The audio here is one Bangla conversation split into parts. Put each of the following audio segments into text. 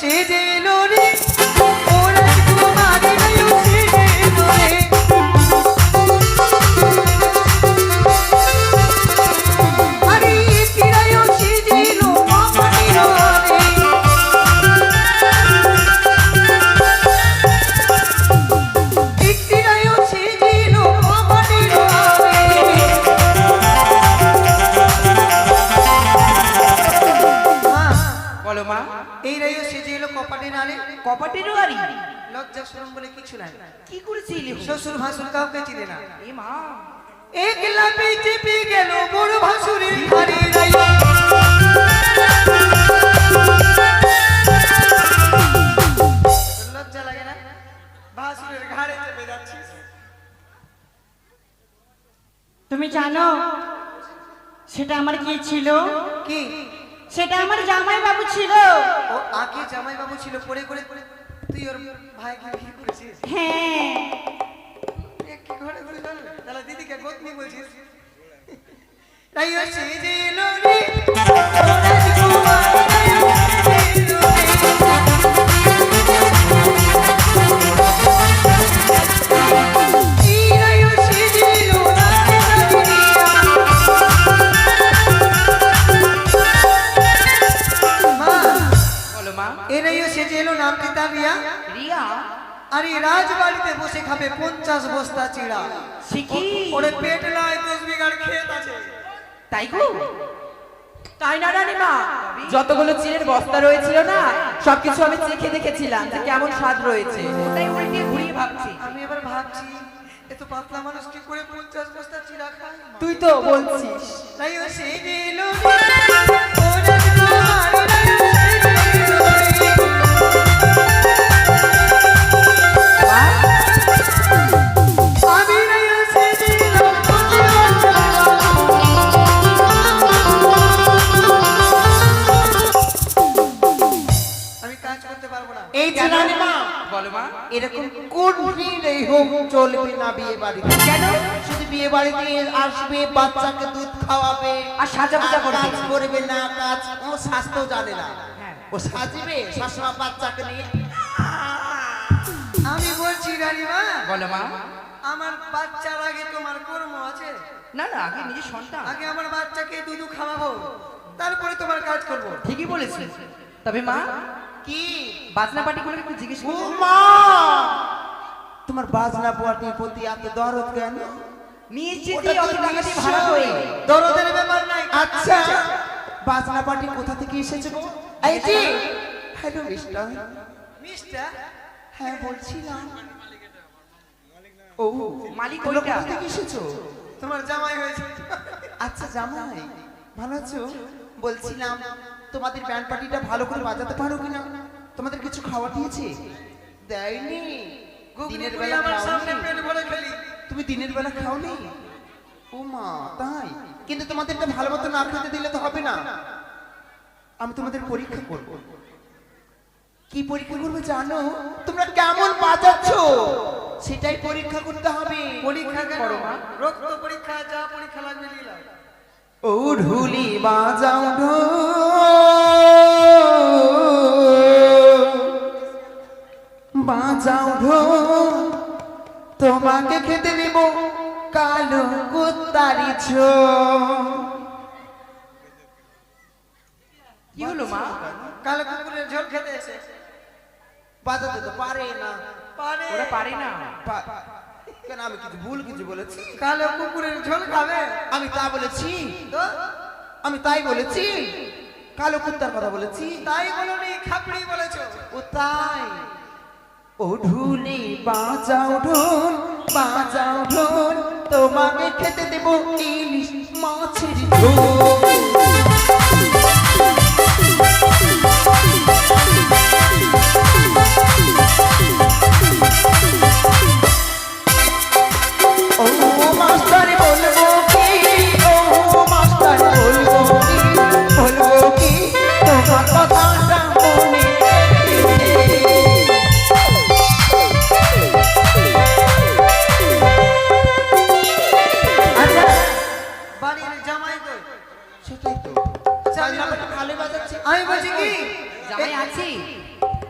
সেজেলো রে ও রাজকুমারী রাইও সেজেলো রে আরে তিরাইও সেজেলো কপালি রে তিরাইও সেজেলো কপালি রে বলো মা। এই রাইও সেজে এলো কপাটে নালে কপাটেরও গাড়ি। লজ্জা শরম বলে কিছু নাই। কি করেছিলি? শ্বশুর ভাসুর কাউকে চিনে না। এ মা, একলা পেটে পে গেল বড় ভাসুরের ঘরে রাইও লজ্জা লাগে না? ভাসুরের ঘাড়ে চেপে যাচ্ছিস। তুমি জানো সেটা আমার কি ছিল? কি? সেটা আমার জামাই বাবু ছিল। ও আগে জামাই বাবু ছিল, পরে করে তুই ওর ভাইকে বিয়ে করেছিস? হ্যাঁ, কি ঘরে ঘরে গেল? তাহলে দিদিকে গোতনি বলছিস? রাইও সেজে এলো রে ও রাজকুমারী রাইও সেজে এলো রে এই রাইও সেজে এলো না মা। বলো মা। এ রাইও সেজে এলো, নাম কি তার? রিয়া। রিয়া? আরে রাজবাড়িতে বসে খাবে 50 বস্তা চিড়া। শিখি। ওরে পেট নয় 10 বিঘার ক্ষেত আছে। তাই গো? তাই না রানীমা, যতগুলো চিড়ের বস্তা রয়েছিল না সবকিছু আমি চেখে দেখেছিলাম যে কেমন স্বাদ রয়েছে। ওটাই উল্টে ঘুরিয়ে ভাবছি। আমি এবার ভাবছি এত পাতলা মানুষ কি করে 50 বস্তা চিড়া খায়? তুই তো বলছিস। তাই ও সেজে এলো রে, ও রাজকুমারী রাইও সেজে এলো রে। আমি রাইও সেজে এলো, আমি কাজ করতে পারবো না। এই যে রানীমা, বলো মা। এরকম কোন দিনেই হোক চলবে না বিয়ে বাড়িতে। কেন? শুধু বিয়ে বাড়িতে আসবে, বাচ্চাকে দুধ খাওয়াবে আর সাজাপোজা আর করবে। কাজ করবে না, কাজ ও স্বাস্থ্য জানে না। হ্যাঁ। ও সাজবে সবসময় বাচ্চাকে নিয়ে। আমি বলছি রানীমা, বলো মা। আমার বাচ্চার আগে তোমার কর্ম আছে। না না, আগে নিজের সন্তান। আগে আমার বাচ্চাকে দুধ খাওয়াবো, তারপরে তোমার কাজ করব। ঠিকই বলেছিস। তবে মা, কি বাজনা পার্টি করে একটু জিজ্ঞেস ও করো। মা, তোমার বাজনা পোয়াটির প্রতি এত দরদ কেন? নিয়েছি ওটা তো অত টাকা দিয়ে নিশ্চয়ই ভাড়া করে। দরদের ব্যাপার নাই। আচ্ছা, বাজনা পার্টি কোথা থেকে এসেছে গো? এই যে, হ্যালো মিস্টার। মিস্টার, হ্যাঁ বলছিলাম। ও মালিক তোমরা ওইটা। কোথা থেকে এসেছো? তোমার জামাই হয়েছে। আচ্ছা জামাই, ভালো আছো? বলছিলাম তোমাদের ব্যান্ড পার্টিটা ভালো করে বাজাতে পারো কিনা? তোমাদের কিছু খাওয়া দিয়েছে? দেয়নি? ঘুগনি দিনের পুরি বেলা আমার সামনে খাওনি? পেট ভরে খেলি। তুমি দিনের বেলা খাওনি? ও মা, তাই? কিন্তু তোমাদেরকে ভালো মতো না খেতে দিলে তো হবে না। আমি তোমাদের পরীক্ষা করব। কি পরীক্ষা করবে জানো? তোমরা কেমন বাজাচ্ছ সেটাই পরীক্ষা করতে হবে। পরীক্ষা কেন? করো মা। রক্ত পরীক্ষা, যা পরীক্ষা লাগবে নিয়ে নাও। ও ঢুলি বাজাও ঢোল, বাজাও ঢোল, তোমাকে খেতে দেব কালো কুত্তারি ঝোল। কি হলো মা? কালো কুকুরের ঝোল খেতে এসে বাজাতে তো পারে না। পারে। ওরা পারে না। কেন, আমি কিছু ভুল কিছু বলেছি? কালো কুকুরের ঝোল খাবে আমি তা বলেছি? তো? আমি তাই বলেছি? কালো কুত্তার কথা বলেছি? তাই বলনি, খাপড়ি বলেছো। ও তাই? ও ঢুলি বাজাও ঢোল, বাজাও ঢোল, তোমাকে খেতে দেব ইলিশ মাছের ঝোল। ও মাস্টার বলবো কি, ও মাস্টার বলবো কি, বলবো কি তোমার কথাটা মনে রেখে। আচ্ছা, বাড়ির জামাই কই? সেটাই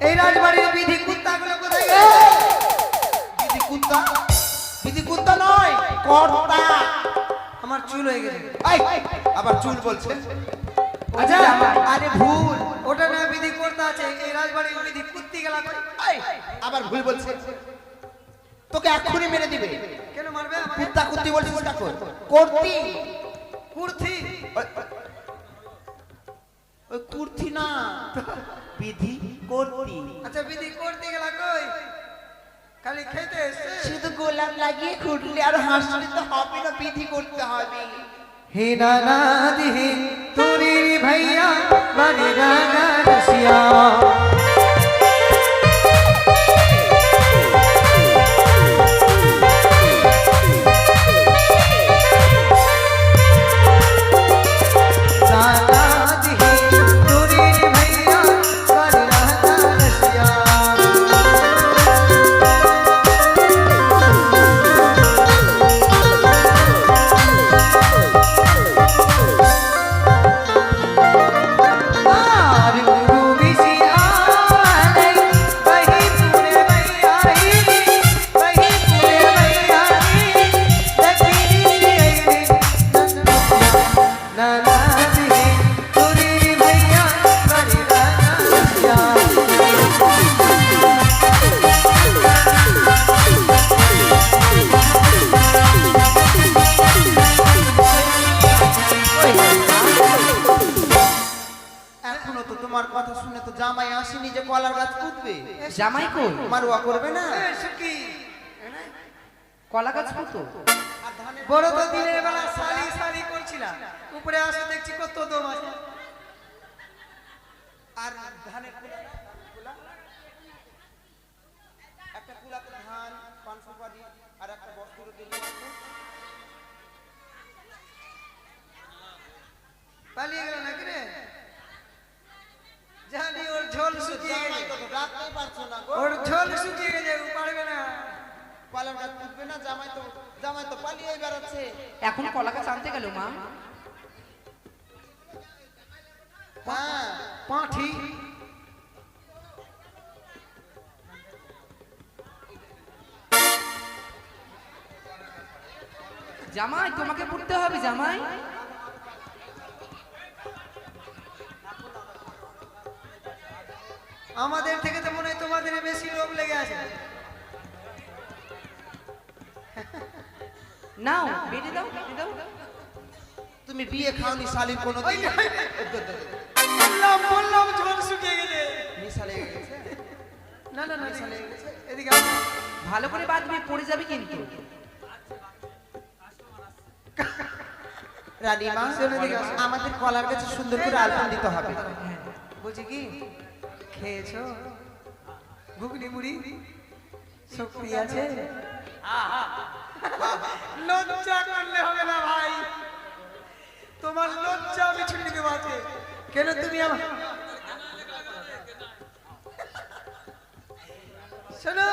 এই রাজবাড়ির বিধি কুত্তাগুলো কোথায় এই! গেছে? বিধি কুত্তা, বিধি কুত্তা নয়, কর্তা। আমার চুল হয়ে গেছে। এই, আবার চুল বলছে। আচ্ছা আরে ভুল। ওটা না বিধি করতে আছে, এই রাজবাড়ির বিধি কুত্তি গেলা কই? এই, আবার ভুল বলছে। তোকে এক্ষুনি মেরে দিবে। কেন মারবে আমাকে? কুত্তা কুত্তি বলছিস না কর। কর্তি। কুর্তি। ওই কুর্তি না, বিধি কর্তি। আচ্ছা বিধি করতে গেলা কই? খালি খেতে এসছে। শুধু গোলাপ লাগিয়ে খুঁটলে আর হাসলে তো হবে না, বিধি করতে হবে। হে নানা দিহে তোরি ভাইয়া বাড়ি রাঙা রসিয়া। নানা দিহে তোরি ভাইয়া বাড়ি রাঙা রসিয়া। আর গুরু বিশি আলাই বহি পুরে বৈয়াই বহি পুরে বৈয়াই দক্ষিণী আইরে নানা দিহে তোরি ভাইয়া বাড়ি রাঙা রসিয়া। এখনো তো তোমার কথা শুনে তো জামাই আসেনি যে কলার গাছ পুঁতবে। জামাই কই? মারুয়া করবে না। এ সুকি কলা গাছ পুতো? আর ধানের বড় তো দিনের বেলা সালি সালি করছিলাম, উপরে আসে দেখছি কত দম আছে। আর ধানের কুলা, একটা কুলাতে ধান, পান সুপারি আর একটা বস্ত্র দিলে পালিয়ে গেল নাকি রে? জানি ওর ঝোল শুকিয়ে জামাই গেছে, তো রাখতেই পারছো না গো। ওর ঝোল শুকিয়ে গেছে, ও পারবে না। কলার গাছ পুঁতবে না, জামাই তো পালিয়েই বেড়াচ্ছে। এখন কলা গাছ আনতে গেল মা? হ্যাঁ, পাঁঠি জামাই তোমাকে পড়তে হবে জামাই। আমাদের থেকে তো মনে হয় তোমাদের বেশি লোভ লেগে আছে। নাও বেটে দাও বেটে দাও। তুমি বিয়ে খাওনি শালির কোনো দিন? বললাম বললাম ঝোল শুকিয়ে গেছে। মিশা লেগে গেছে। না না না এদিকে আসো। ভালো করে বাঁধবি, পড়ে যাবে কিন্তু। রানীমা, আমাদের কলার গাছে সুন্দর করে আলপন দিতে হবে। বলছি কি খেয়েছো? ঘুগনি মুড়ি শক্তি আছে? লজ্জা করলে হবে না ভাই, তোমার লজ্জা আমি ছুটি দেবো আজকে। কেন তুমি আমার শোনো,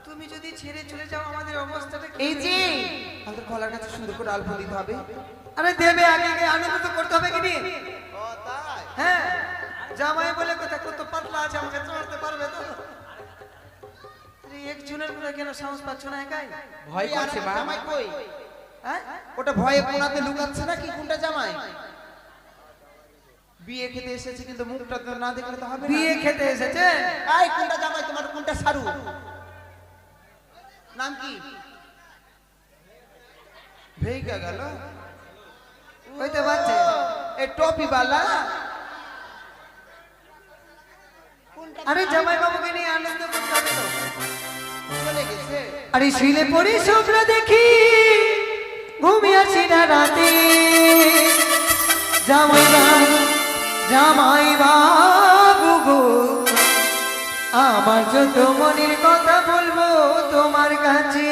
তুমি যদি ছেড়ে চলে যাও আমাদের অবস্থাটা কি? এই যে আমাদের কলার গাছে সুন্দর করে আলপন দিতে হবে। আরে দেবে আগে আগে আনন্দ তো করতে হবে কি নি? ও তাই? হ্যাঁ, জামাই বলে কথা কত পাতলা আছে, আমাকে চড়তে পারবে তো? আরে একজনের করে কেন সাহস পাচ্ছ না একাই? ভয় করছে মা। জামাই কই? হ্যাঁ ওটা ভয়ে কোনাতে লুকাচ্ছে নাকি? কোনটা জামাই? বিয়ে খেতে এসেছে কিন্তু মুখটা তো না দেখলে তো হবে না। বিয়ে খেতে এসেছে? এই কোনটা জামাই তোমার, কোনটা সারু? নাম কি? ভেইগা গেল। হইতে পারছে। এই টপি বালা। আরে জামাই বাবুকে নিয়ে আনন্দ করতে হবে তো। চলে গেছে। আরে শুলে পড়ি স্বপ্ন দেখি, ঘুমিয়ে আসি না রাতে। জামাই বাবু জামাই বাবু গো, আমার যত মনের কথা বলবো তোমার কাছে।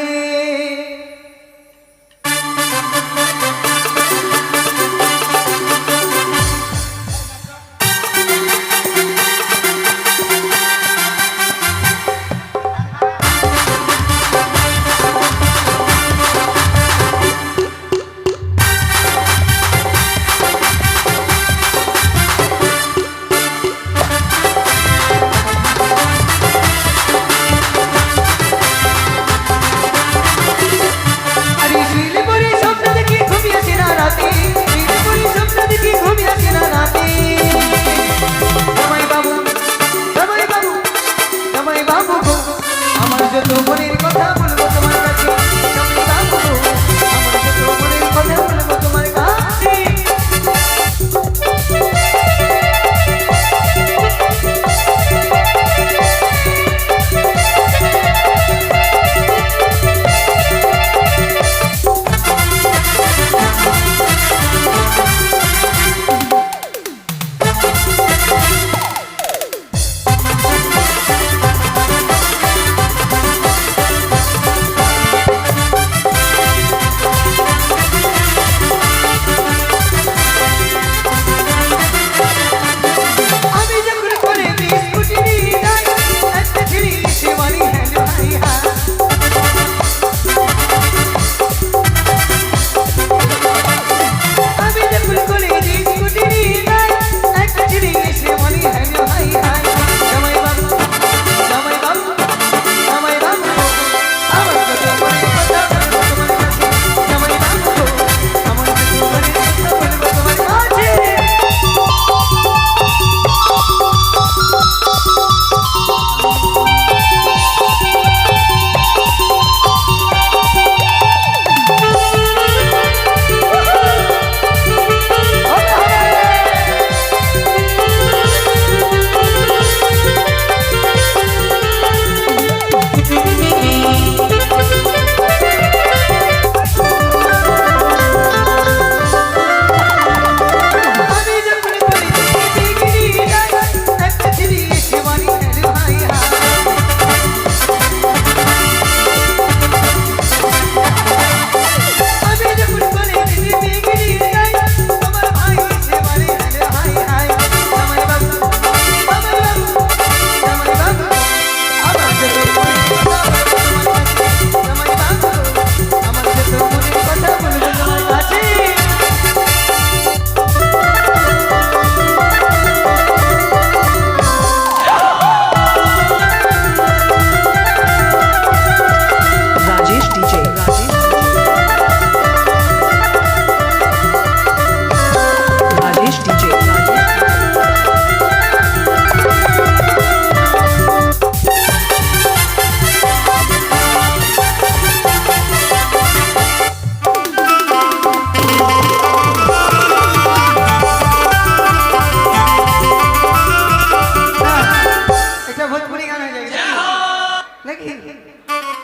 নাকি?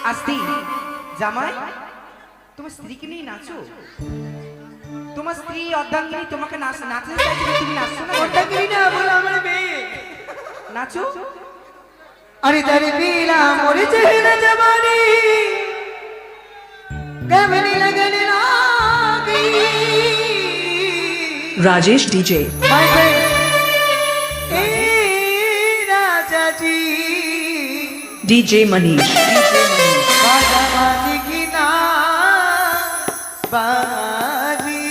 আস্তি জামাই তোমার স্ত্রীকে নিয়ে নাচো। তোমার স্ত্রী অর্ধাঙ্গিনী তোমাকে নাচতে চাইছে, তুমি নাচছো না কেন? ওটা কি না বলো আমার মেয়ে। নাচো। अरे तेरे पीला मोर चेहरा जवानी गमनी लगने लागी। राजेश डीजे माय फ्रेंड ए राजा जी डीजे मनीष बाजा बाजी की ना बाजी।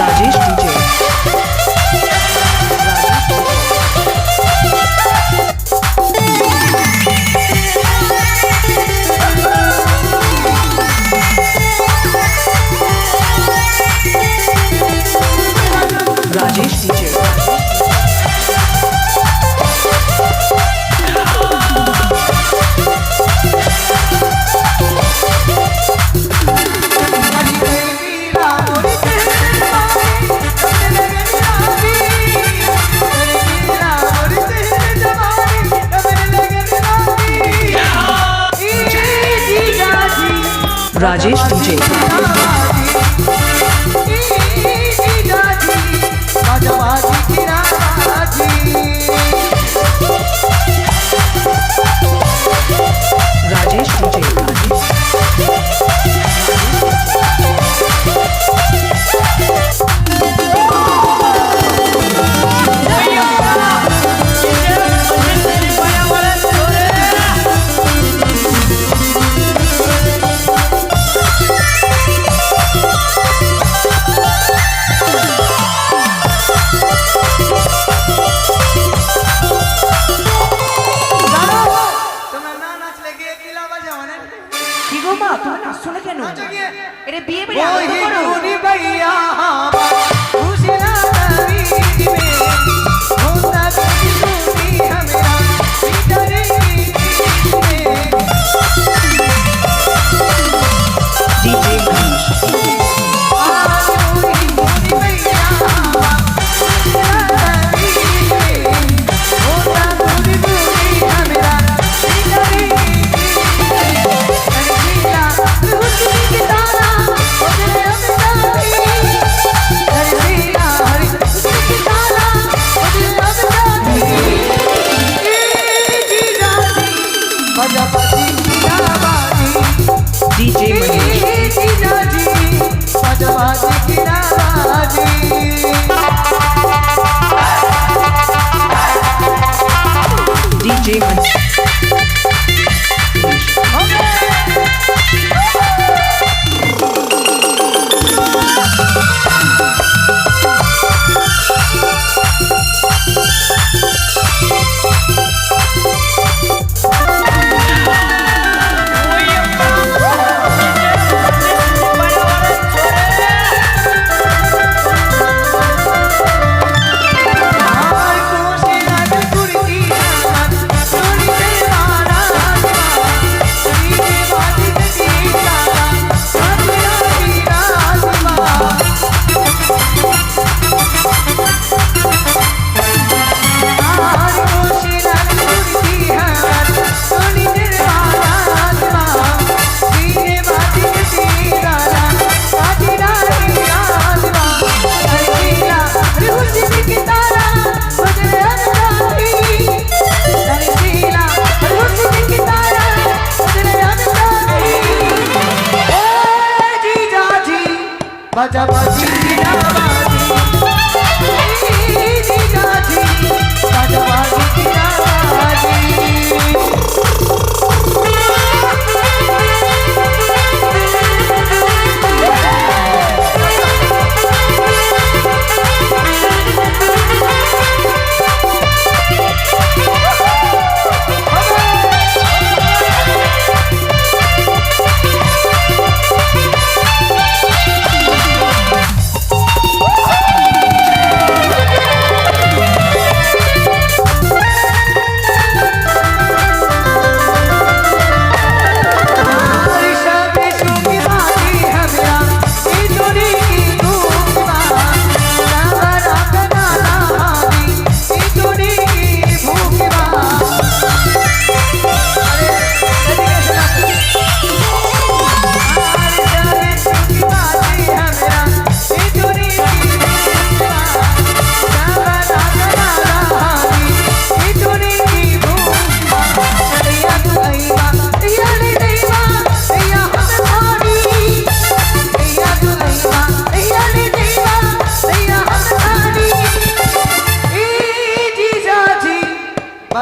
Rajesh DJ Rajesh DJ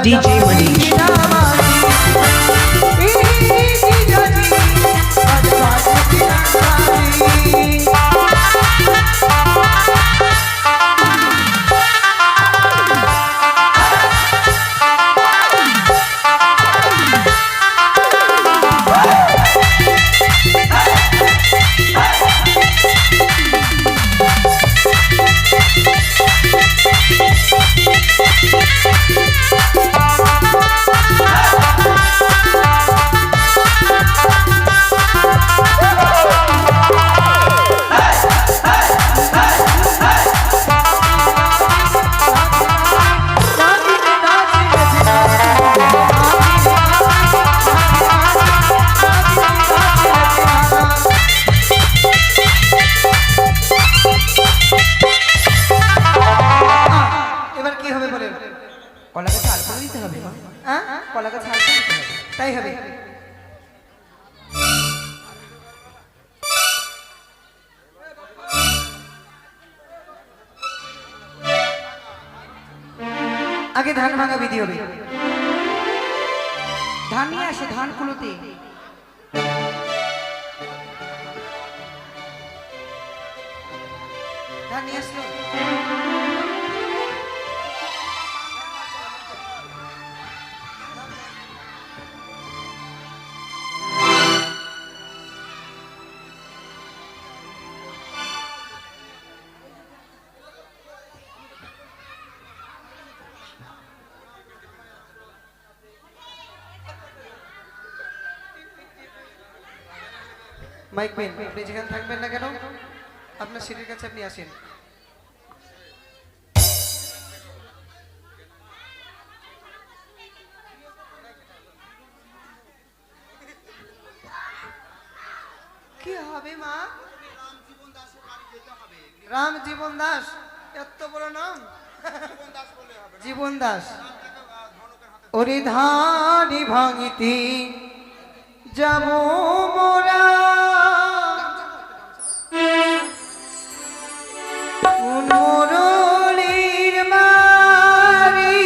DJ Manish. এবার কি হবে বলেন? কলাকে ছাল করে দিতে হবে মা। হ্যাঁ কলাকে ছাল করে দিতে হবে। তাই হবে। আগে ধান ভাঙা বিধি হবে। ধান নিয়ে আসে, ধান কুলোতে। ধান নিয়ে আসলো। মাইক পেন, আপনি যেখানে থাকবেন না কেন আপনার সিটের কাছে আপনি আসেন। কি হবে মা? রাম জীবন দাস, এত বড় নাম। জীবন দাস। ওরে ধানি ভাঙিতে যাব মোরা, কোন মুরলীর মারি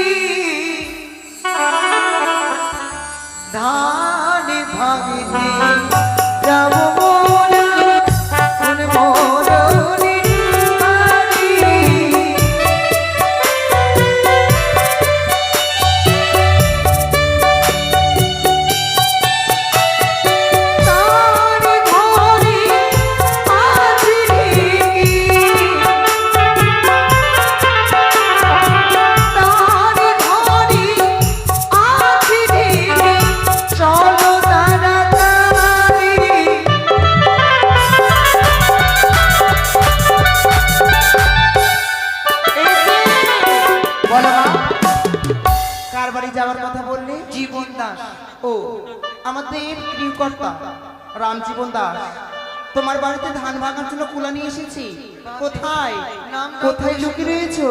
ধানি ভাঙিতে যাব মোরা, কোন মুরলীর মারি কার বাড়ি যাওয়ার কথা বললে? জীবন দাস। ও, আমাদের গৃহকর্তা রামজীবন দাস তোমার বাড়িতে ধান ভাঙার জন্য কুলা নিয়ে এসেছি। কোথায় নামটা কোথায় লুকিয়ে রয়েছো?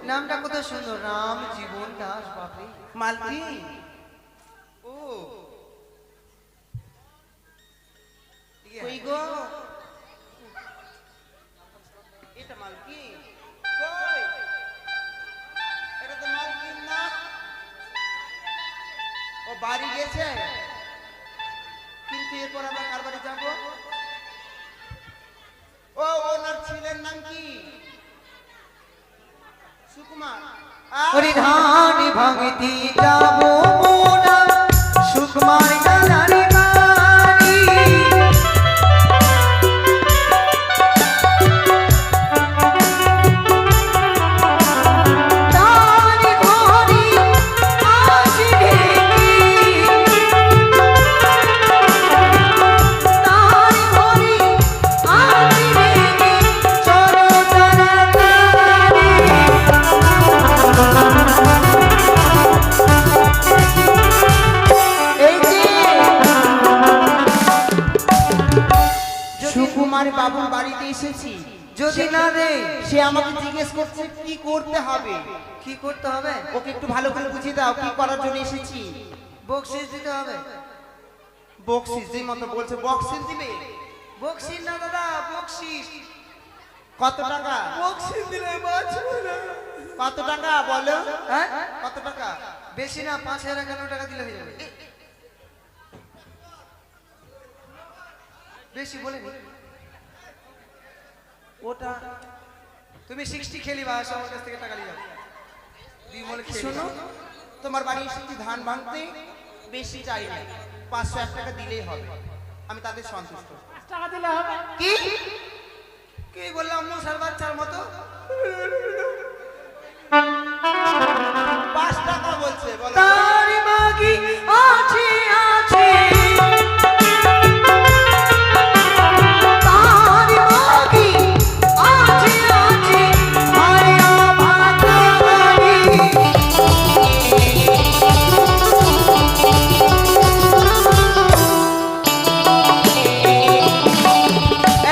নামটা কত সুন্দর, রাম জীবন দাস। বাপরে মালতী, ও কই গো? এটা মালতী কই? এটা তো মালতী না। ও বাড়ি গেছে, কিন্তু এরপর আবার কার বাড়ি যাব? ও ওনার ছেলের নাম কি? সুকুমার। ওরে ধানি ভাঙিতে যাব মোরা, সুকুমার গানারি বাড়ি। তারি ঘরে আসিবে কি? তারি ঘরে আসিবে কি? চলো তাড়াতাড়ি। এই যে সুকুমার বাবুর বাড়িতে এসেছি। যদি না দে, সে আমাকে জিজ্ঞেস করছে কি করতে হবে। কি করতে হবে? ওকে একটু ভালো করে বুঝিয়ে দাও কি করার জন্য এসেছি। বকশিস দিতে হবে। বকশিস যে মতো বলছে, বকশিস দিবে? বকশিস না দাদা, বকশিস। কত টাকা? বকশিস দিলে বাঁচবে না। কত টাকা বলো? হ্যাঁ কত টাকা? বেশি না, 5,051 টাকা দিলে হয়ে যাবে। বেশি বলিনি। ওটা তুমি 60 খেলিবা, আসো আমার কাছ থেকে টাকা নিয়ে যাও। বিমল শোনো, খেলো। তোমার বাড়ি এসেছি ধান ভাঙতে, বেশি চাই না, 501 টাকা দিলেই হবে, আমি তাদের সন্তুষ্ট। কি কি বললাম মশার বাচ্চার মতো? 5 টাকা বলছে, বলো। তার মাগি আছে আছে, তার মাগি আছে আছে, মায়া ভাতারি।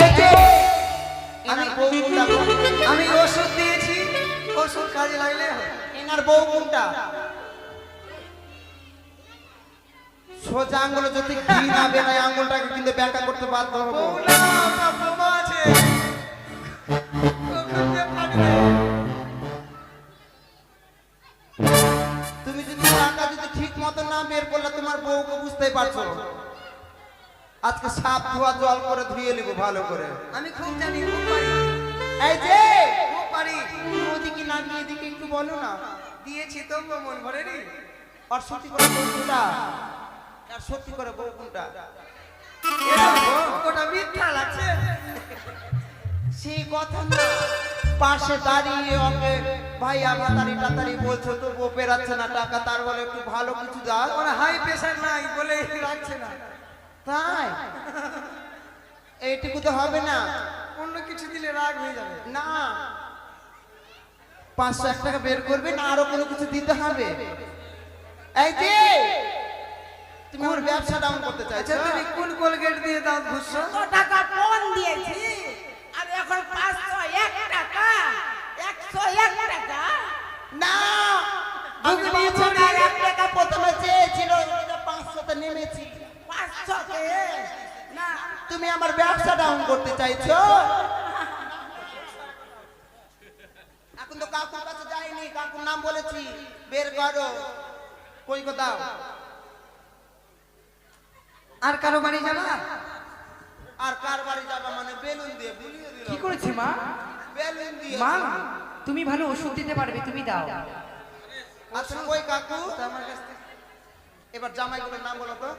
এই যে এনার বউ কোনটা? আমি ওষুধ দিয়েছি, ওষুধ কাজে লাগলে হবে। এনার বউ কোনটা? সোজা আঙ্গুলে যদি ঘি না বেরোয়, আঙ্গুলটাকে কিন্তু ব্যাখ্যা করতে বাধ্য হবো। বৌলা, ওটা বোমা আছে। ওখান দিয়ে ফাটবে। তুমি যদি টাকা যদি ঠিক মতো না বের করলে, তোমার বউকে বুঝতেই পারছো। আজকে সাপ ধোয়া জল করে ধুয়ে নিবো ভালো করে। আমি খুব জানি, খুব পারি, এই যে খুব পারি। ওদিকে না গিয়ে এদিকে একটু বলো না। দিয়েছি তো মন ভরেনি। আর সত্যি করে বউ কোনটা? আর সত্যি করে বউ কোনটা? ওটা মিথ্যা লাগছে। সেই কথা না, পাশে দাঁড়িয়ে ওকে ভাই আমার তাড়াতাড়ি বলছো, তো বউ পেরাচ্ছে না টাকা, তার বলে একটু ভালো কিছু দাও। ওরা হাই প্রেশার নাই বলে রাখছে না। তাই এইটুকু তো হবে না। অন্য কিছু দিলে রাগ হয়ে যাবে। না, 501 টাকা বের করবে না, আরো কোনো কিছু দিতে হবে। এই যে তুমি আমার ব্যবসা ডাউন করতে চাইছো। আচ্ছা তুমি কোন কোলগেট দিয়ে দাঁত ঘুষছো? টাকা কোন দিয়েছি? আর এখন 501 টাকা, 101 টাকা। না, আমি তুমি 501 টাকা প্রথমে চেয়েছিল, 500 তে নেমেছি। 500 কে? না, তুমি আমার ব্যবসা ডাউন করতে চাইছো। এখন তো কাকুর কাছে যাইনি, কাকুর নাম বলেছি, বের করো। কই গো দাও। আর কারো বাড়ি যাবা? আর কার বাড়ি যাবা মানে? বেলুন দিয়ে বুলিয়ে দিল। কি করেছে মা? বেলুন দিয়ে। মা, তুমি ভালো ওষুধ দিতে পারবে, তুমি দাও। আচ্ছা কই কাকু? তা আমার কাছ থেকে এবার জামাইগুলোর নাম বলো তো।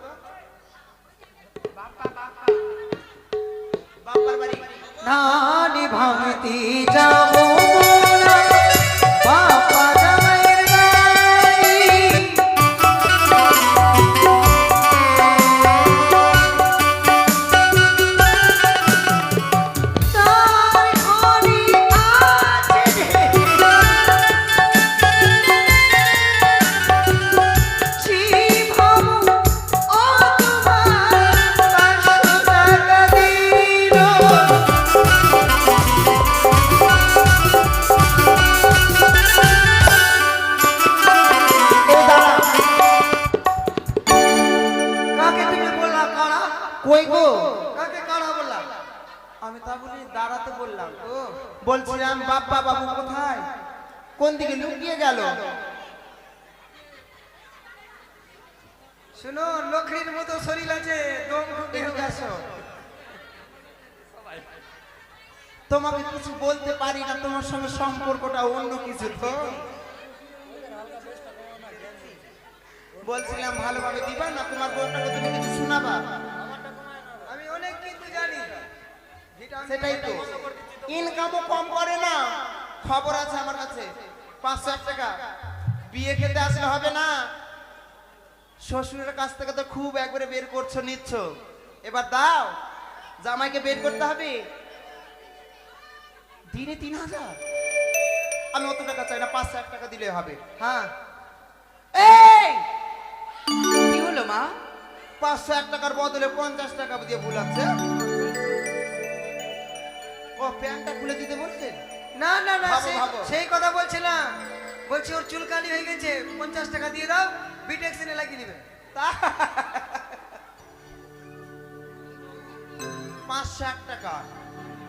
বাপ্পার বাড়ি। নানি ভাঙতি যাবো মোরা, বাপা জামাইয়ের বাড়ি। তার ঘরে আছে শিবম ও তোমার 500 টাকা দিল। এ দাঁড়া। কাকে তুমি বললা কারা? কই গো? কাকে কারা বললা? আমি তা বলি দাঁড়াতে বললাম। ও বলছিলাম বাপ্পা বাবু কোথায়? কোন দিকে লুকিয়ে গেল? শুনো, লক্ষ্মীর মতো শরীর আছে, দম ঢুকে এদিকে আসো। তোমাকে কিছু বলতে পারি না, তোমার সঙ্গে সম্পর্কটা অন্য কিছু তো। বলছিলাম ভালোভাবে দিবা না, তোমার বউটাকে তুমি কিছু শোনাবা। আমি অনেক কিন্তু জানি। সেটাই তো, ইনকামও কম করে না। খবর আছে আমার কাছে, 501 টাকা। বিয়ে খেতে আসলে হবে না। শ্বশুরের কাছ থেকে তো খুব একবারে বের করছো, নিচ্ছ, এবার দাও। জামাইকে বের করতে হবে দিনে 3000। আমি অত টাকা চাই না, 501 টাকা দিলে হবে। হ্যাঁ, এই কি হলো মা? 501 টাকার বদলে 50 টাকা দিয়ে ভুলাচ্ছে। ও প্যান্টটা খুলে দিতে বলছেন? না না না, ভাবো, সেই- ভাবো। সেই কথা বলছিলাম। বলছি ওর চুলকানি হয়ে গেছে, 50 টাকা দিয়ে দাও, বিটেক্সিনে লাগিয়ে দিবে। 501 টাকা।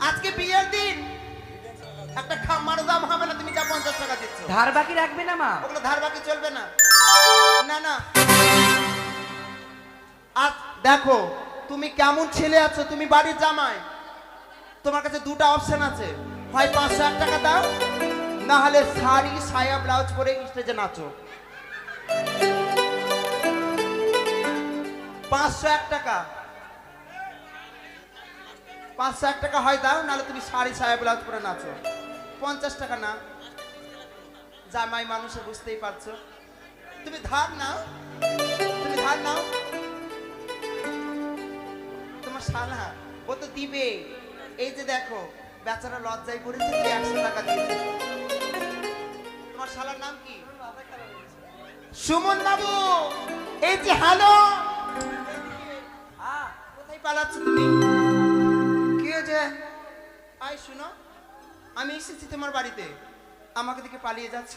আজকে বিয়ের দিন একটা খামার দাম হবে না, তুমি যা 50 টাকা দিচ্ছ। ধার বাকি রাখবে না মা? ওগুলো ধার বাকি চলবে না। না না, আর দেখো তুমি কেমন ছেলে আছো, তুমি বাড়ির জামাই, তোমার কাছে দুটো অপশন আছে, হয় 501 টাকা দাও, না হলে শাড়ি সায়া ব্লাউজ পরে স্টেজে নাচো। 501 টাকা, 501 টাকা হয় দাও, নাহলে তুমি শাড়ি সায়া ব্লাউজ পরে নাচো। 50 টাকা না, জামাই মানুষে বুঝতেই পারছো। তুমি ধার নাও, তুমি ধার নাও, তোমার শালা ও তো দিবে। এই যে দেখো বেচারা লজ্জায় পড়েছে, তুই 100 টাকা দিয়েছে। তোমার শালার নাম কি? সুমন বাবু। এই যে হ্যালো, কোথায় পালাচ্ছ তুমি? কি হয়েছে? আই শুনো, আমি এসেছি তোমার বাড়িতে, আমাকে দেখে পালিয়ে যাচ্ছ?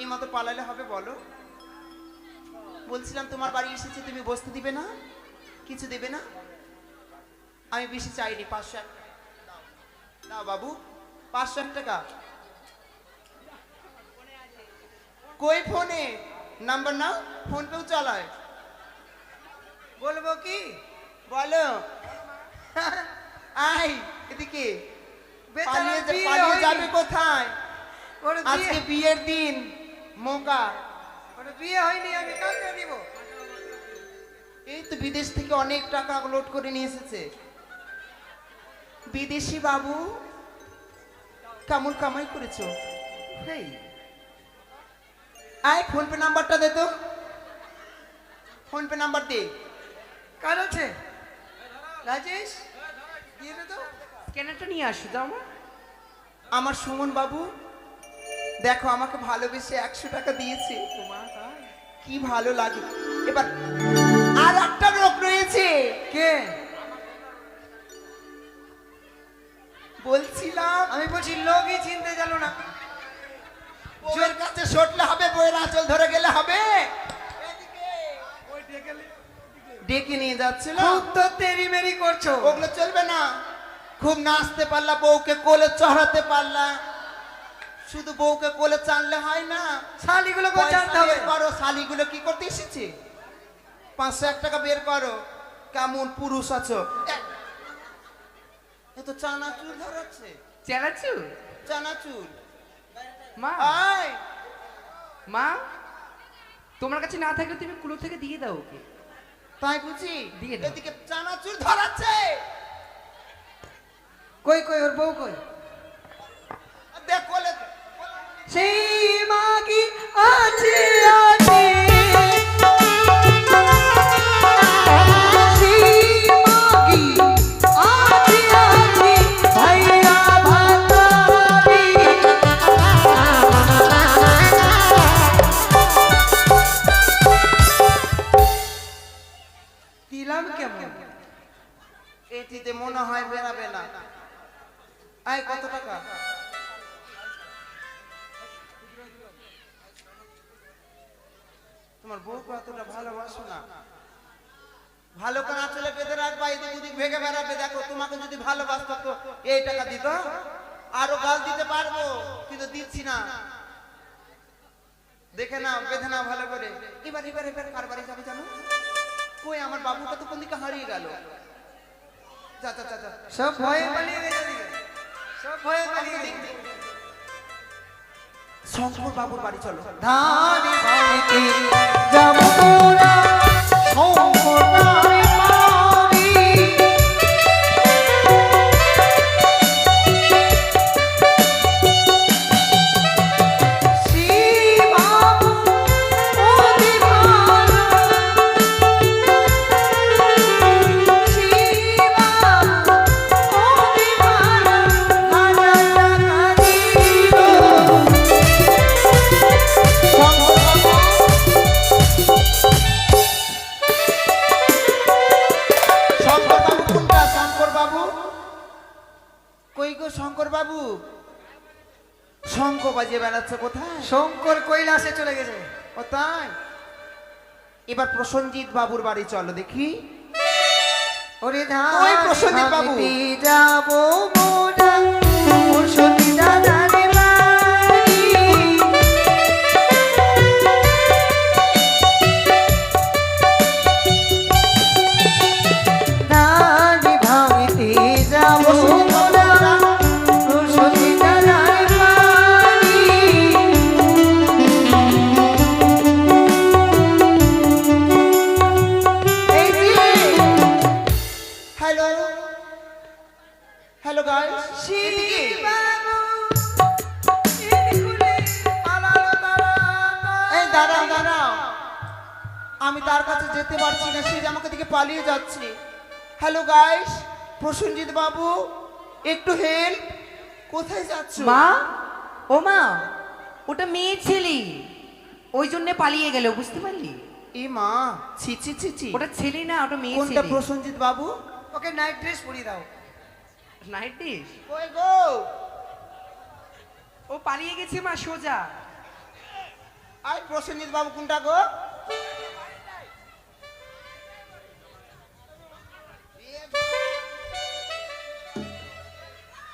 এই মতো পালালে হবে বলো? বলছিলাম তোমার বাড়ি এসেছি, তুমি বসতে দিবে না, কিছু দেবে না? আমি বেশি চাইনি, 501 টাকা দাও বাবু, 501 টাকা। কই ফোনে নাম্বার নাও, ফোন পেও চালায়। বলবো কি? বলো। আই এদিকে, বেচারার বিয়ে পালিয়ে হয়নি। যাবে কোথায়? ওর আজকে বিয়ে, বিয়ের দিন, মৌকা। ওর বিয়ে হয়নি, আমি কাকে দিব? এই তো বিদেশ থেকে অনেক টাকা লোড করে নিয়ে এসেছে। বিদেশি বাবু, কেমন কামাই করেছো? হেই, আয় ফোন পে নাম্বারটা দে তো, ফোন পে নাম্বার দে। কার আছে? রাজেশ, দিয়ে দে তো। স্ক্যানারটা নিয়ে আসো, যাও মা। আমার সুমন বাবু, দেখো আমাকে ভালোবেসে 100 টাকা দিয়েছে, কি ভালো লাগে। এবার আর একটা লোক রয়েছে, কে? বলছিলাম আমি বলছি লোকই চিনতে জানো না। বউয়ের কাছে সটলে হবে, বউয়ের আঁচল ধরে গেলে হবে। ডেকে নিয়ে যাচ্ছিল, খুব তো তেরি মেরি করছো। ওগুলো চলবে না। খুব নাচতে পারলা, বউকে কোলে চড়াতে পারলা, শুধু বউকে কোলে চাললে হয় না, শালিগুলো পয়সা জানতে হবে। বের করো। শালিগুলো কি করতে এসেছে? 501 টাকা বের করো, কেমন পুরুষ আছো। এ তো চানাচুর ধরাচ্ছে, চালাচ্ছু? চানাচুর। মা, আয় মা, তোমার কাছে না থাকলে তুমি কুলো থেকে দিয়ে দাও ওকে। তাই বুঝি, দিয়ে দাও। এদিকে চানাচুর ধরাচ্ছে। কই কই ওর বউ কই? দেখ কোলে, সেই মাগি আছে আছে, সেই মাগি আছে আছে, ভাইয়া ভাতারি। দিলাম কেমন? এটিতে মনে হয় বেরাবে না। আয় কত টাকা? তোমার বউকে এতটা ভালোবাসো না, ভালো করে আঁচলে বেঁধে রাখবা, এদিক ওদিক ভেঙে বেড়াবে। দেখো তোমাকে যদি ভালোবাসতো তো এই টাকা দিত, আরো গাল দিতে পারবো, কিন্তু দিচ্ছি না। দেখে নাও, বেঁধে নাও ভালো করে। এবার এবার এবার কার বাড়ি যাবে জানো? কই আমার বাবুটা তো কোন দিকে হারিয়ে গেল। যা যা যা যা, সব ভয়ে পালিয়ে গেছে দিকে, সব ভয়ে পালিয়ে গেছে। শঙ্কর বাবুর বাড়ি চলো। ধানি বাড়িতে যাবো না, শঙ্কর নামে পারি। শিবাবু অতি ভালো, শিবাবু অতি ভালো, হাজার টাকা দিল। শঙ্কর বাবু কোনটা? শঙ্কর বাবু কই গো? শঙ্কর বাবু শঙ্খ বাজিয়ে বেড়াচ্ছে কোথায়? শঙ্কর কৈলাসে চলে গেছে। ও তাই? এবার প্রসঞ্জিৎ বাবুর বাড়ি চলো দেখি। ওরে ওই প্রসন্নজিৎ বাবু। যাবো মোরা প্রসন্নজিৎ দাদার বাড়ি। আমি তার কাছে যেতে পারছি না, সে যে আমাকে দিকে পালিয়ে যাচ্ছে। হ্যালো গাইস, প্রসেনজিৎ বাবু একটু হেল্প। কোথায় যাচ্ছ? মা, ও মা, ওটা মেয়ে ছেলে, ওই জন্য পালিয়ে গেল, বুঝতে পারলি? এ মা, ছি ছি ছি ছি। ওটা ছেলে না, ওটা মেয়ে কোনটা ছেলে। প্রসেনজিৎ বাবু? ওকে নাইট ড্রেস পরিয়ে দাও। Night dish? কই গো? ও পালিয়ে গেছে মা, সোজা। আই প্রসেনজিৎ বাবু কোনটা গো?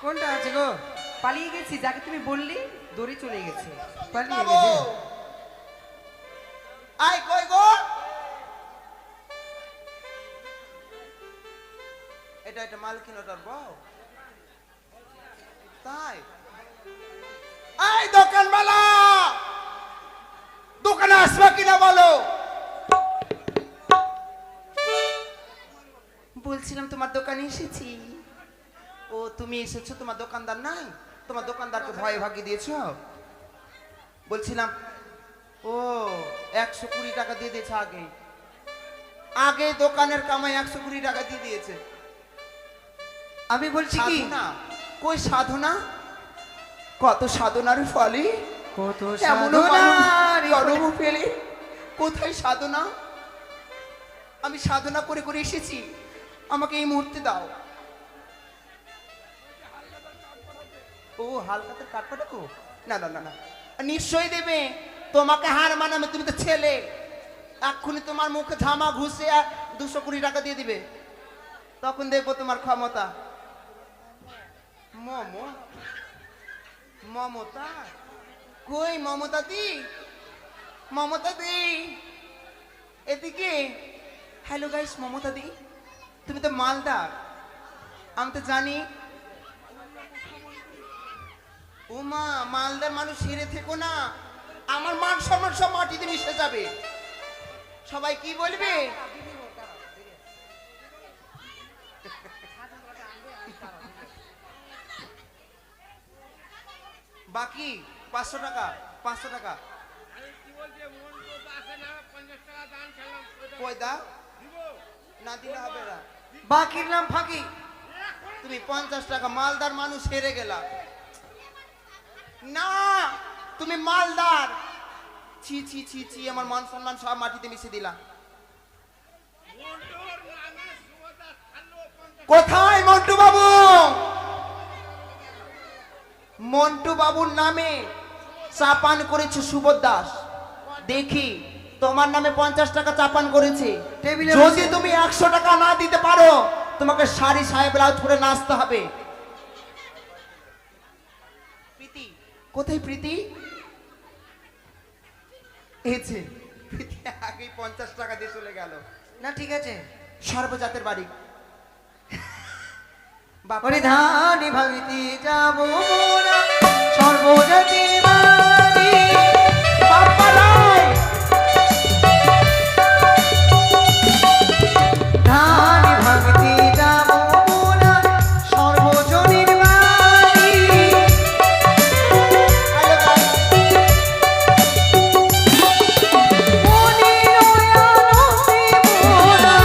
কোনটা আছে গো? পালিয়ে গেছি, যাকে তুমি বললি দৌড়ে চলে গেছে। পালিয়ে বাবু গেছে। আই কই গো? এটা মালকিন ওটার বউ? তাই? আই দোকানওয়ালা, দোকানে আসবে কিনা বলো? বলছিলাম তোমার দোকানে এসেছি। ও তুমি এসেছো, তোমার দোকানদার নাই? তোমার দোকানদারকে ভয়ে ভাগিয়ে দিয়েছো? বলছিলাম ও 120 টাকা দিয়ে দিয়েছে আগে। আগে দোকানের কামাই 120 টাকা দিয়ে দিয়েছে। আমি বলছি কি, সাধনা কই সাধনা? কত সাধনার ফলে কত এমনও সাধনার জন্ম ফেলে। কোথায় সাধনা? আমি সাধনা করে করে এসেছি, আমাকে এই মুহূর্তে দাও। ও হালকাতে কাট পাঠাবো? না না না না, নিশ্চয়ই দেবে। তোমাকে হার মানাবে, তুমি তো ছেলে। এক্ষুনি তোমার মুখে ধামা ঘুষে 220 টাকা দিয়ে দিবে, তখন দেখবো তোমার ক্ষমতা। মমো মমতা কই? মমতা দি, মমতা দি এদিকে। হ্যালো গাইস, মমতা দি তুমি তো মালদার, আমি তো জানি। ও মা, মালদার মানুষ হেরে থেকো না, আমার মান সম্মান সব মাটিতে মিশে যাবে। সবাই কি বলবে? বাকি 500 টাকা, 500 টাকা কই দাও? না দিলে হবে না। বাকির নাম ফাঁকি। তুমি 50 টাকা, মালদার মানুষ হেরে গেলা। না, তুমি মালদার। ছি ছি ছি ছি, আমার মান সম্মান সব মাটিতে মিশে দিলা। কোথায় মন্টু বাবু? মন্টু বাবুর নামে চাপান করেছে সুবোধ দাস। দেখি তোমার নামে 50 টাকা চাপান করেছে। টেবিলে যদি বসে- তুমি 100 টাকা না দিতে পারো, তোমাকে শাড়ি সাহেব ব্লাউজ পরে নাচতে হবে। প্রীতি কোথায়? প্রীতি এসে, প্রীতি আগেই 50 টাকা দিয়ে চলে গেল। না ঠিক আছে। সর্বজাতের বাড়ি। বাবা, ওরে ধানি ভাবিতে যাব মোরা সর্বজাতির বাড়ি। বাপ্পা রায়। ধানি ভাবিতে যাব মোরা সর্বজনীর বাড়ি। Hello guys. মনির আনন্দে মোরা,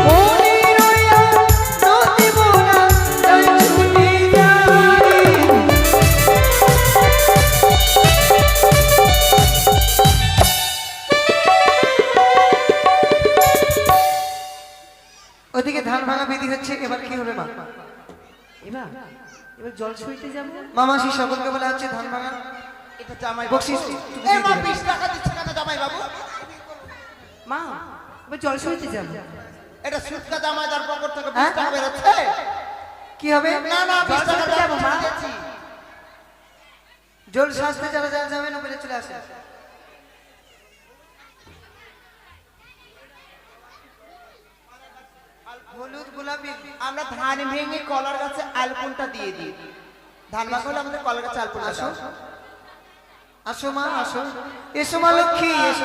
মনির আনন্দে মোরা যাই ছুটে যাই। ওদিকে ধান ভাঙা বিধি হচ্ছে, এবার কি হবে মা? এবার এবার জল ছুঁইতে যাবো। মামাসি সকলকে বলা হচ্ছে ধান ভাঙা এটা জামাই বকশিস বাবু। তুমি এ দিয়ে মা, দিবে। 20 টাকা দিচ্ছে কেন জামাই বাবু? মা, এবার জল ছুঁইতে যাবো। এটা সুটকা জামাইদার পকেট থেকে 20 হ্যাঁ? টাকা বেরোচ্ছে। কি হবে? না না, 20 টাকা জল যাবো, মা। দিয়েছি। জল শাস্তে যারা যারা যাবেন ওপরে চলে আসে। হলুদ গোলাপি। আমরা ধান ভেঙে কলার গাছে আলপনটা দিয়ে দিই। ধান ভাগ হলে আমাদের কলার গাছে আলপনটা আসো দাও। আসো মা, আসো, এসো মা লক্ষ্মী, এসো।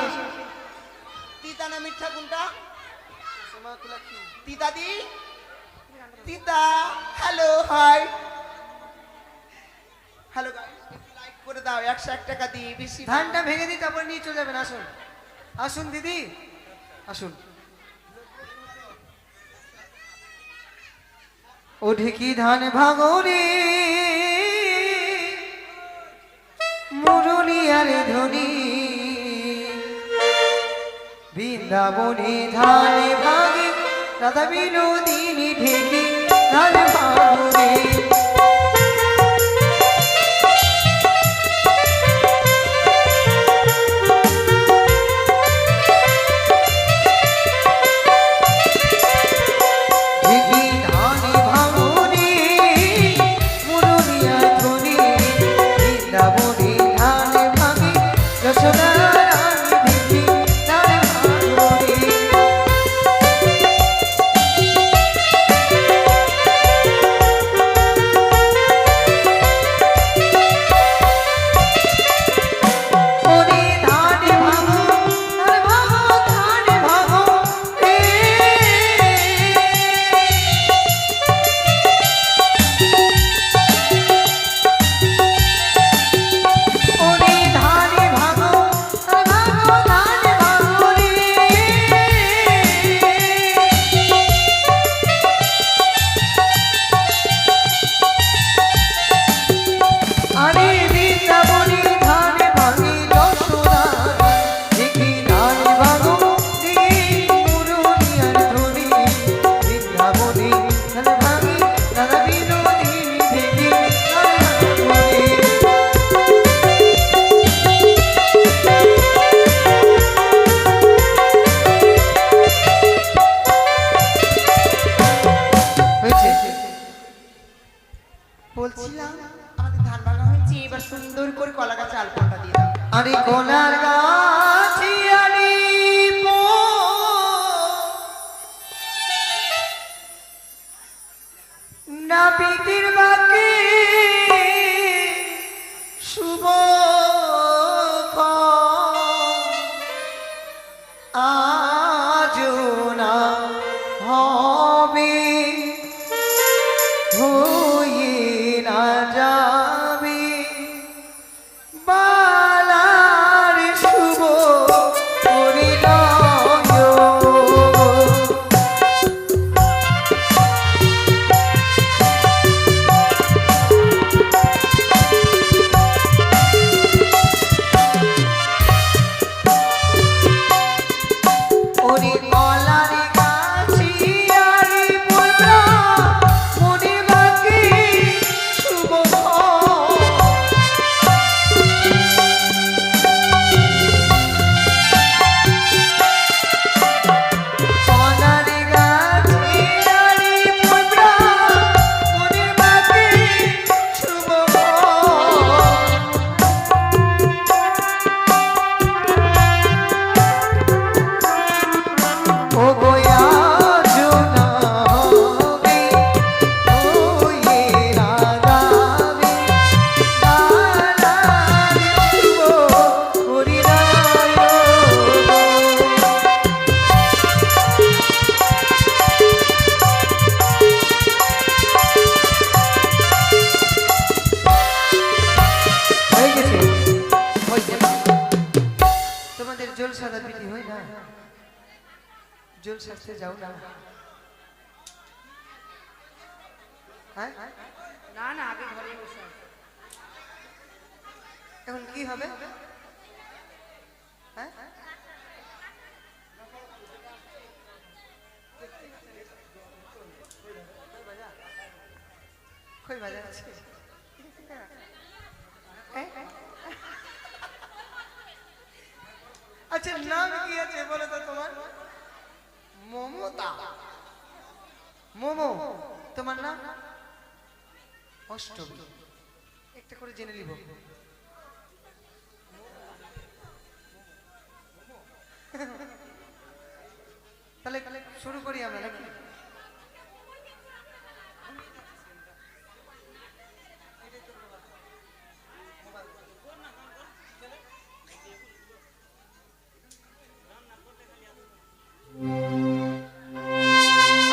তিতা না মিঠা কোনটা? তিতা দি, তিতা। Hello hi, hello guys, like করে দাও। দাও, 101 টাকা দিই, বেশি না। ধানটা ভেঙে দিই, তারপর নিয়ে চলে যাবেন। আসুন আসুন দিদি, আসুন। ও ঢেকি ধান ভাঙরে মুরলি আর ধনি, বৃন্দাবনে ধানে ভাগে রাধা বিনোদিনী, ঢেকি ধান ভাঙরে। বলছিলাম আমাদের ধান ভাঙা হয়েছে, এবার সুন্দর করে কলা গাছে আলপনাটা দিয়ে দাও। আরে কলার গাছি আরে না পিতির বাকি শুভ আজ না হবে, হয়ে না যাবে বালার শুভ পরিণয়। ওরে কলার গাছি আরে পুত্রা মনে বাকি শুভ কলার গাছি আরে পুত্রা মনে বাকি শুভ। ও গোয়া জোনা হবে, ওয়ে রাগাবে বালার শুভ পরিণয়। হয়ে গেছে? তোমাদের জল সাদা পিঠি হয় না? জল সাজতে যাও না? হ্যাঁ? না না, আগে ঘরে বসে আছি। এখন কি হবে? হ্যাঁ? কই বাজা আছে? হ্যাঁ? আচ্ছা, নাম কি আছে বলো তো তোমার? মমতা। মোমো। তোমার নাম? অষ্টমী। একটা করে জেনে নিব। তাহলে শুরু করি আমরা নাকি?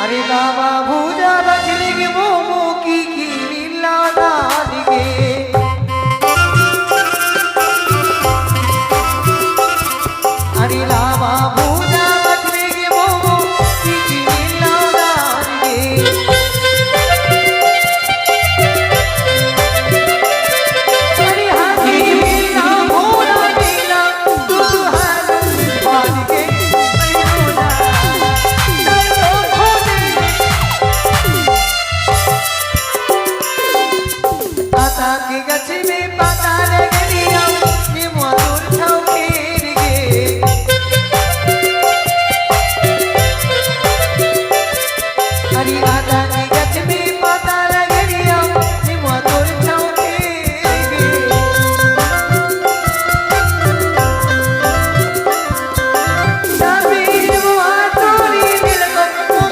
আরে বাবা ভুজা বাজলে গে মোমো কি কি নীলা দালিগে की गछ में पता लग लिया ये मधुर छाव खेर गे अरे आधा की गछ में पता लग लिया ये मधुर छाव खेर गे सभी मुआ तोरी दिल को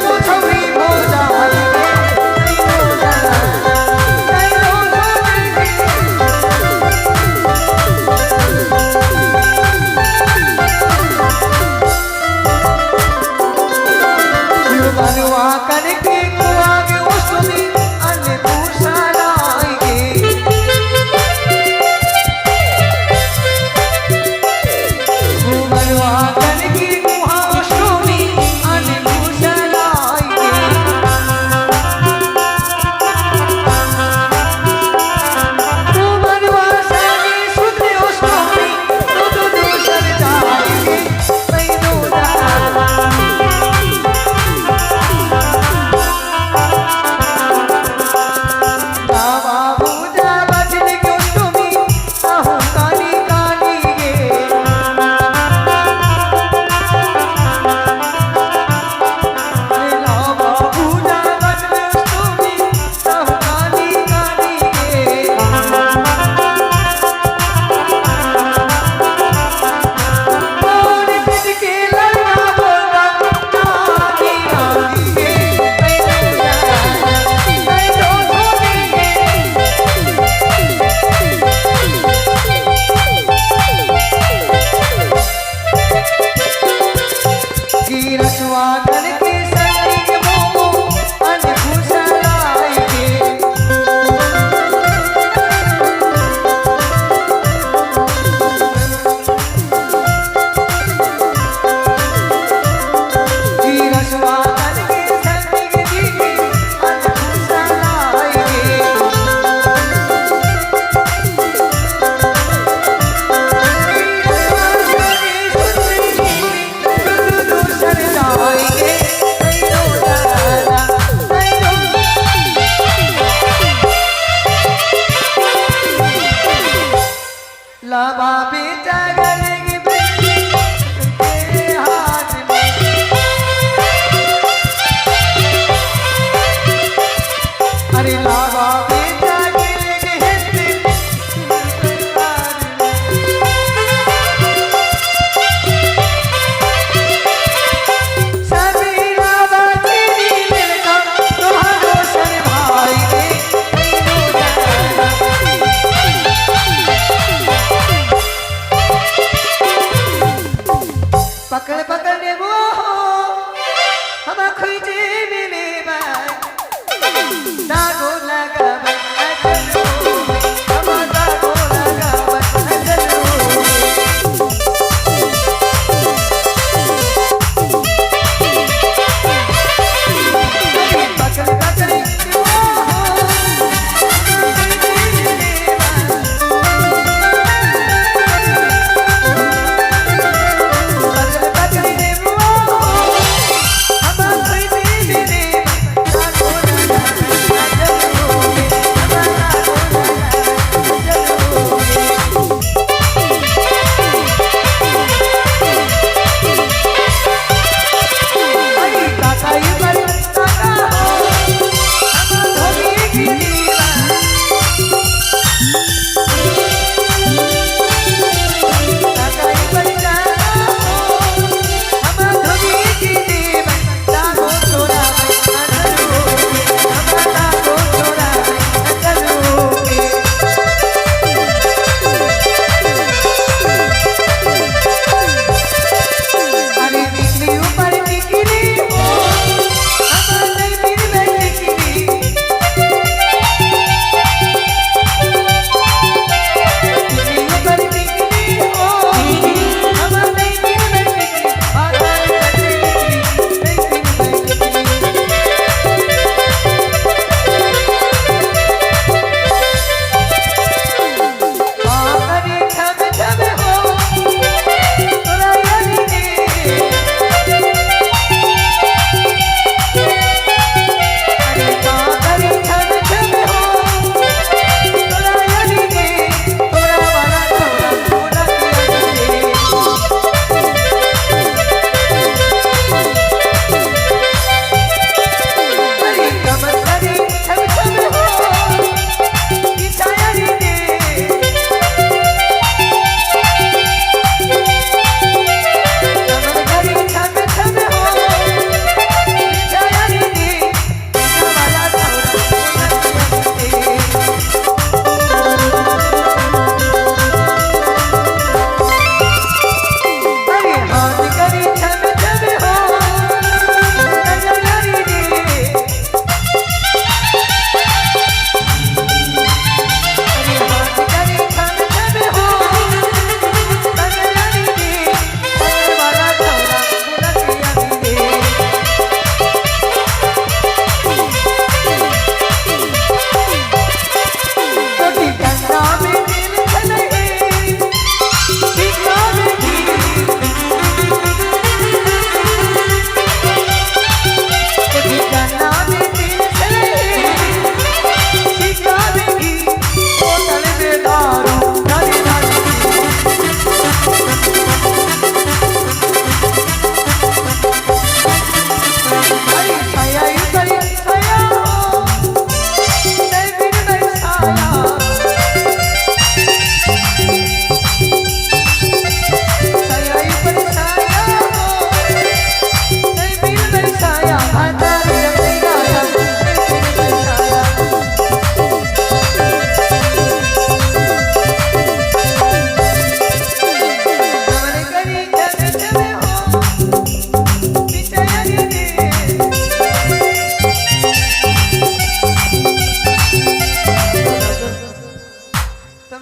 मुझ छवि हो जाएंगे बनवा करके कुआगे उसमें अन्य भूषा लाएंगे बनवा करके कुआ उसमें अन्य भूषा लाएंगे बनवा सानी सुधरे उसमें तो दूसर जाएंगे पैनो रसवा करके सनी के मोमो अन्य भूषा लाएंगे रसवा करके सनी के दीदी अन्य भूषा लाएंगे लाबा बेटा गलेगी बेटी तेरे हाथ में अरे लाबा बेटा गलेगी हिस्से तेरे हाथ में सभी लाबा तेरी मिलकर तुम्हारो सर भाई के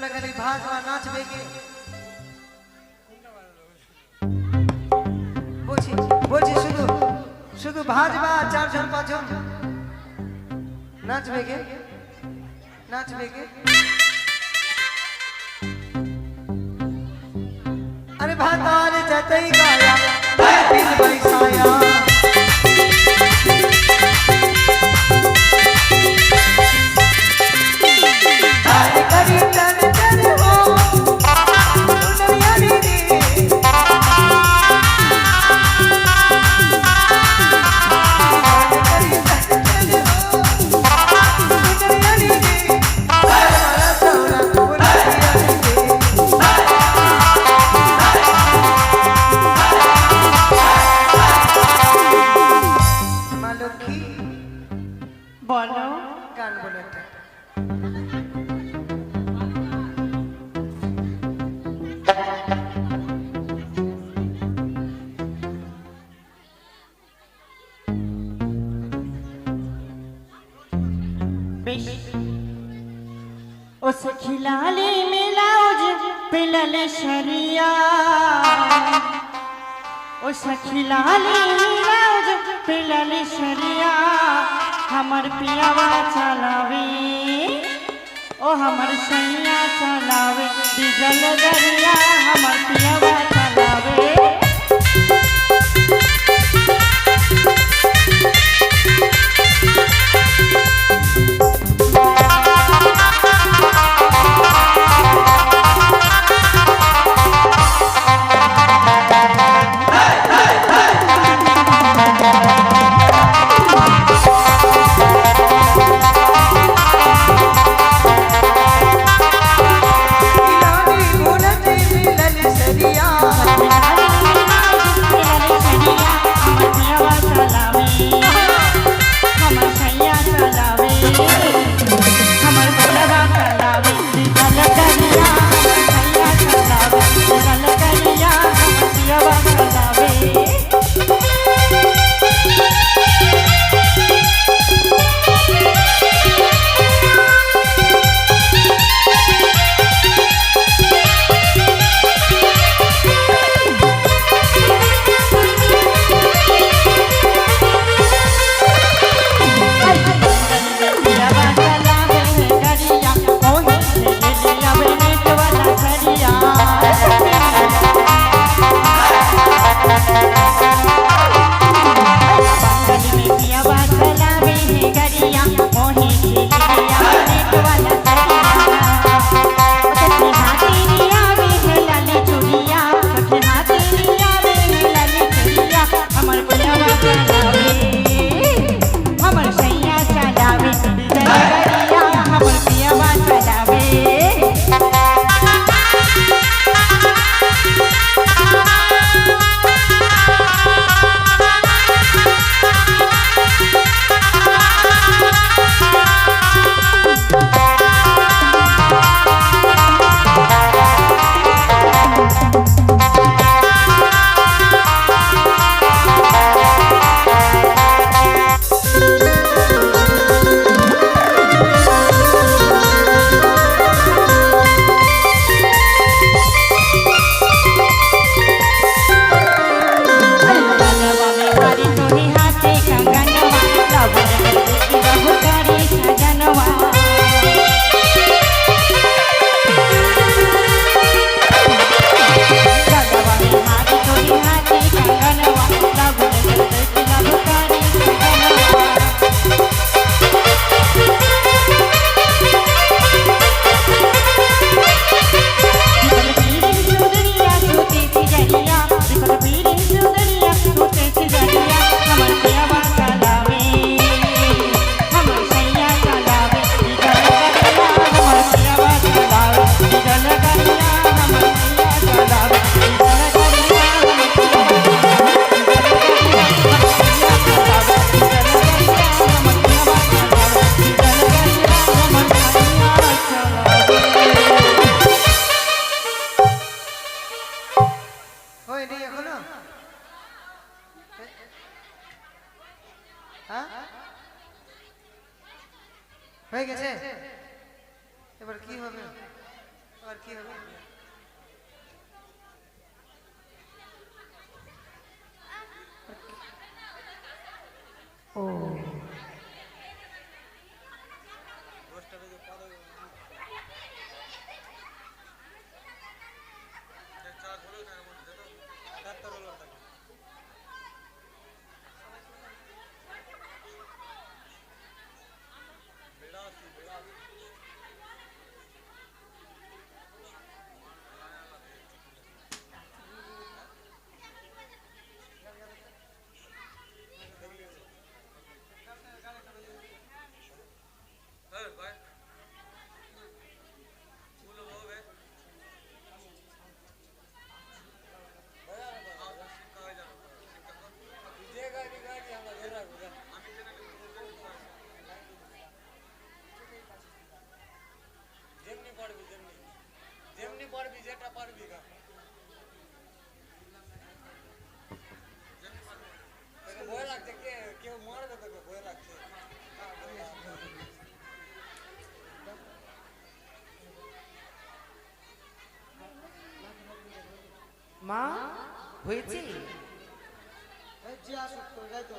তোমরা খালি ভাজ বা নাচবে কি বলছি বলছি শুধু শুধু ভাজ বা 4 জন 5 জন নাচবে কে নাচবে কে अरे भातार जतई गाया दिल बैसाया अरे करी चल चल हो दुनिया दीदी करी चल चल हो दुनिया दीदी हमारा चौरा बोला दिया दीदी বলো গান বলে একটা বেশ ও সখী লালি মিলাউজ পিলালে শরিয়া ও সখী লালি মিলাউজ পিলালে শরিয়া हमर पियावा चलावे ओ हमर सैया चलावे डीजल गरिया हमर पियावा चलावे হয়ে গেছে এবার কি হবে আর কি হবে? ও মা হয়েছে? যে আসুক তো যাই তো।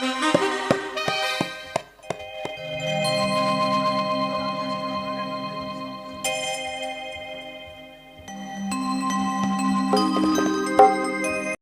ও